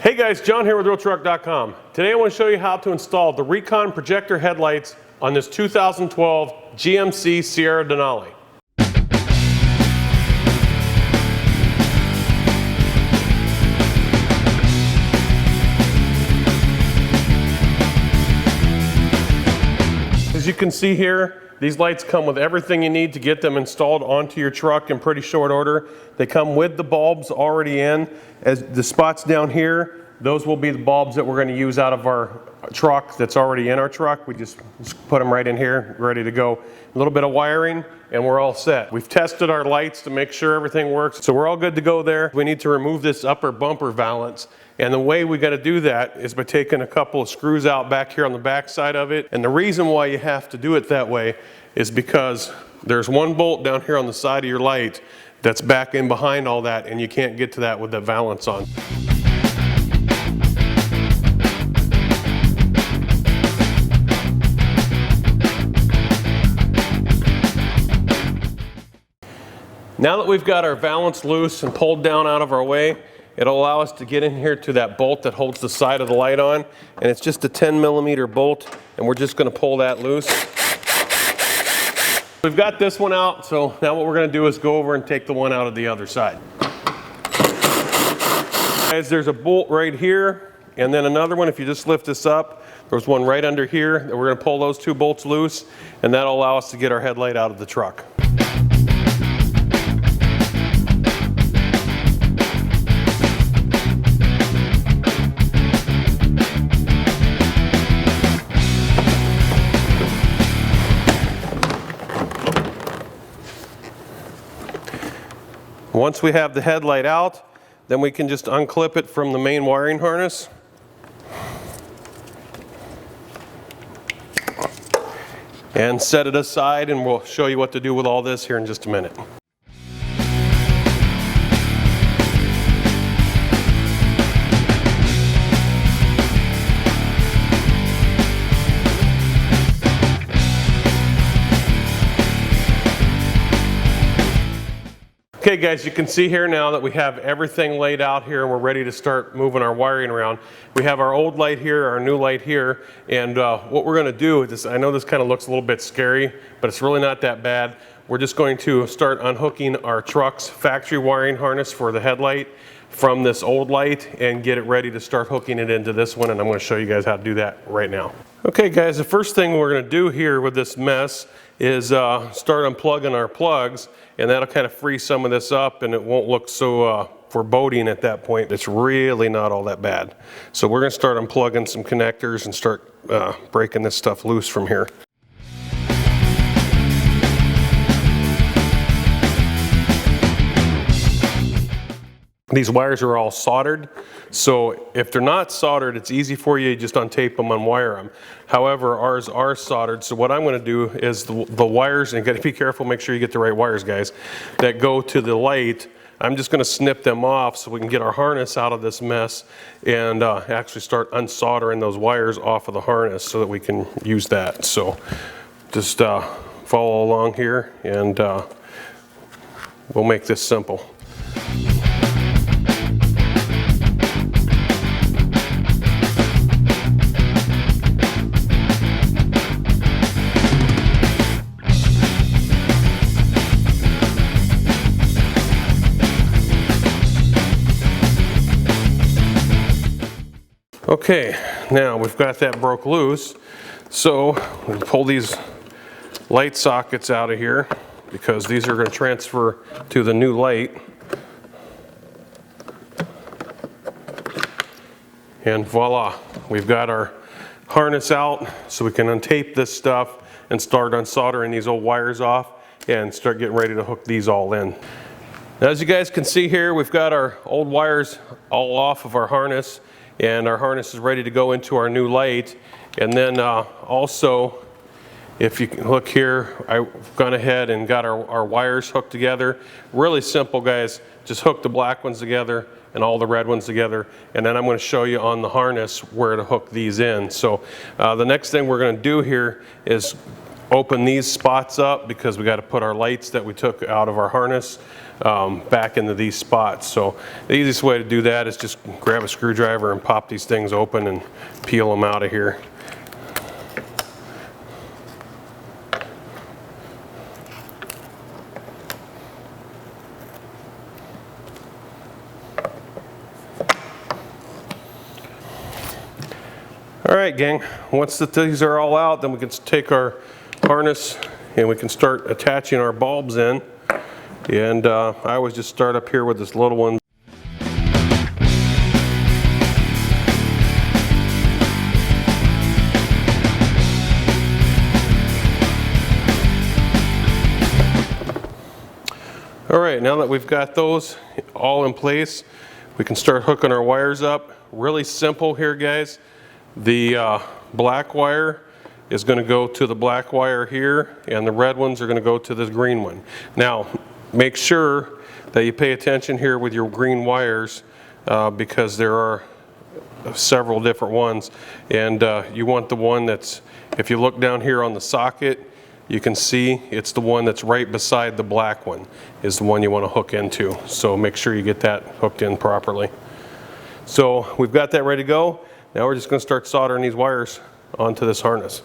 Hey guys, John here with RealTruck.com. Today I want to show you how to install the Recon Projector Headlights on this 2012 GMC Sierra Denali. As you can see here, these lights come with everything you need to get them installed onto your truck in pretty short order. They come with the bulbs already in. As the spots down here, those will be the bulbs that we're going to use out of our truck that's already in our truck. We just put them right in here, ready to go. A little bit of wiring and we're all set. We've tested our lights to make sure everything works, so we're all good to go there. We need to remove this upper bumper valance. And the way we got to do that is by taking a couple of screws out back here on the back side of it. And the reason why you have to do it that way is because there's one bolt down here on the side of your light that's back in behind all that, and you can't get to that with the valance on. Now that we've got our valance loose and pulled down out of our way, it'll allow us to get in here to that bolt that holds the side of the light on, and it's just a 10mm bolt, and we're just going to pull that loose. We've got this one out, so now what we're going to do is go over and take the one out of the other side. Guys, there's a bolt right here, and then another one. If you just lift this up, there's one right under here, and we're going to pull those two bolts loose, and that'll allow us to get our headlight out of the truck. Once we have the headlight out, then we can just unclip it from the main wiring harness. And set it aside, and we'll show you what to do with all this here in just a minute. Okay guys, you can see here now that we have everything laid out here and we're ready to start moving our wiring around. We have our old light here, our new light here, and what we're going to do is, I know this kind of looks a little bit scary, but it's really not that bad. We're just going to start unhooking our truck's factory wiring harness for the headlight from this old light and get it ready to start hooking it into this one, and I'm going to show you guys how to do that right now. Okay guys, the first thing we're going to do here with this mess is start unplugging our plugs, and that'll kind of free some of this up and it won't look so foreboding at that point. It's really not all that bad. So we're going to start unplugging some connectors and start breaking this stuff loose from here. These wires are all soldered, so if they're not soldered, it's easy for you to just untape them, unwire them. However, ours are soldered, so what I'm going to do is the wires, and you got to be careful, make sure you get the right wires, guys, that go to the light, I'm just going to snip them off so we can get our harness out of this mess and actually start unsoldering those wires off of the harness so that we can use that. So just follow along here, and we'll make this simple. Okay, now we've got that broke loose, so we pull these light sockets out of here because these are going to transfer to the new light. And voila, we've got our harness out, so we can untape this stuff and start unsoldering these old wires off and start getting ready to hook these all in. Now, as you guys can see here, we've got our old wires all off of our harness, and our harness is ready to go into our new light. And then also, if you can look here, I've gone ahead and got our wires hooked together. Really simple, guys. Just hook the black ones together and all the red ones together, and then I'm going to show you on the harness where to hook these in. So the next thing we're going to do here is open these spots up because we got to put our lights that we took out of our harness back into these spots. So the easiest way to do that is just grab a screwdriver and pop these things open and peel them out of here. All right, gang, once these are all out, then we can take our harness and we can start attaching our bulbs in. And I always just start up here with this little one. All right, now that we've got those all in place, we can start hooking our wires up. Really simple here, guys. The black wire is going to go to the black wire here, and the red ones are going to go to this green one. Now, make sure that you pay attention here with your green wires because there are several different ones, and you want the one that's, if you look down here on the socket, you can see it's the one that's right beside the black one is the one you want to hook into. So make sure you get that hooked in properly. So we've got that ready to go. Now we're just going to start soldering these wires onto this harness.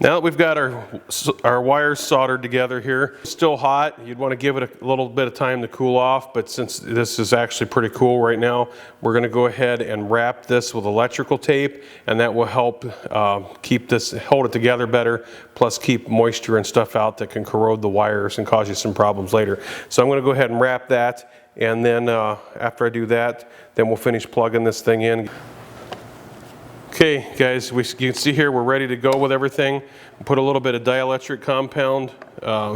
Now that we've got our wires soldered together here, it's still hot. You'd want to give it a little bit of time to cool off, but since this is actually pretty cool right now, we're going to go ahead and wrap this with electrical tape, and that will help hold it together better, plus keep moisture and stuff out that can corrode the wires and cause you some problems later. So I'm going to go ahead and wrap that, and then after I do that, then we'll finish plugging this thing in. Okay, guys, you can see here we're ready to go with everything. Put a little bit of dielectric compound,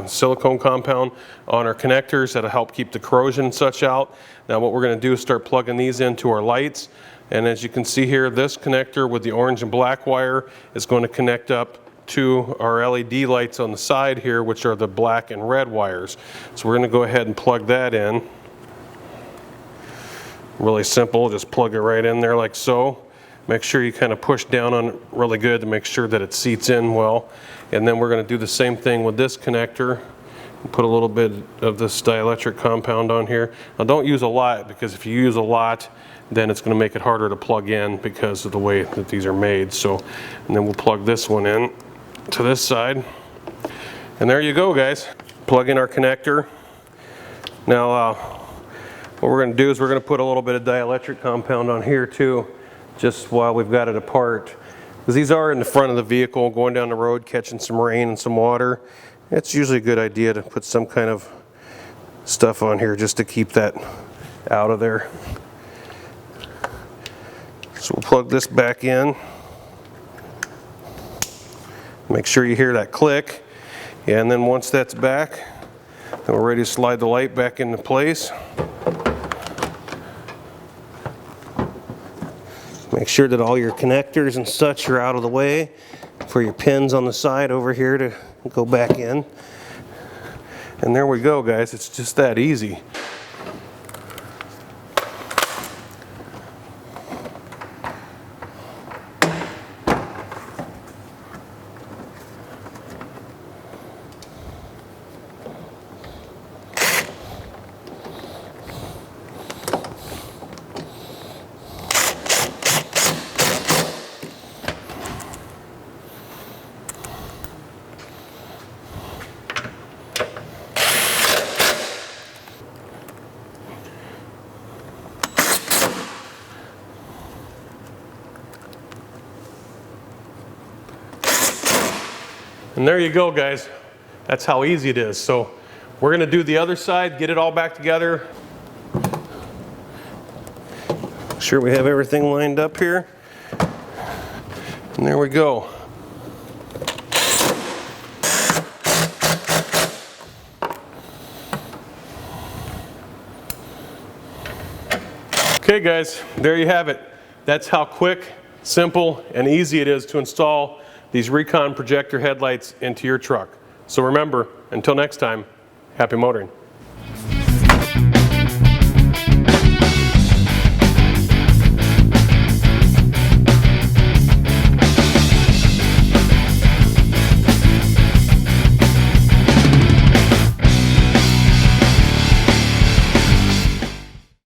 silicone compound on our connectors that'll help keep the corrosion and such out. Now what we're going to do is start plugging these into our lights. And as you can see here, this connector with the orange and black wire is going to connect up to our LED lights on the side here, which are the black and red wires. So we're going to go ahead and plug that in. Really simple, just plug it right in there like so. Make sure you kind of push down on it really good to make sure that it seats in well. And then we're going to do the same thing with this connector. Put a little bit of this dielectric compound on here. Now don't use a lot, because if you use a lot, then it's going to make it harder to plug in because of the way that these are made. So, and then we'll plug this one in to this side. And there you go, guys. Plug in our connector. Now what we're going to do is we're going to put a little bit of dielectric compound on here too, just while we've got it apart. Because these are in the front of the vehicle, going down the road, catching some rain and some water. It's usually a good idea to put some kind of stuff on here just to keep that out of there. So we'll plug this back in. Make sure you hear that click. And then once that's back, then we're ready to slide the light back into place. Make sure that all your connectors and such are out of the way for your pins on the side over here to go back in. And there we go, guys. It's just that easy. And there you go, guys. That's how easy it is. So we're going to do the other side, get it all back together. Make sure we have everything lined up here. And there we go. Okay guys, there you have it. That's how quick, simple, and easy it is to install these Recon Projector headlights into your truck. So remember, until next time, happy motoring.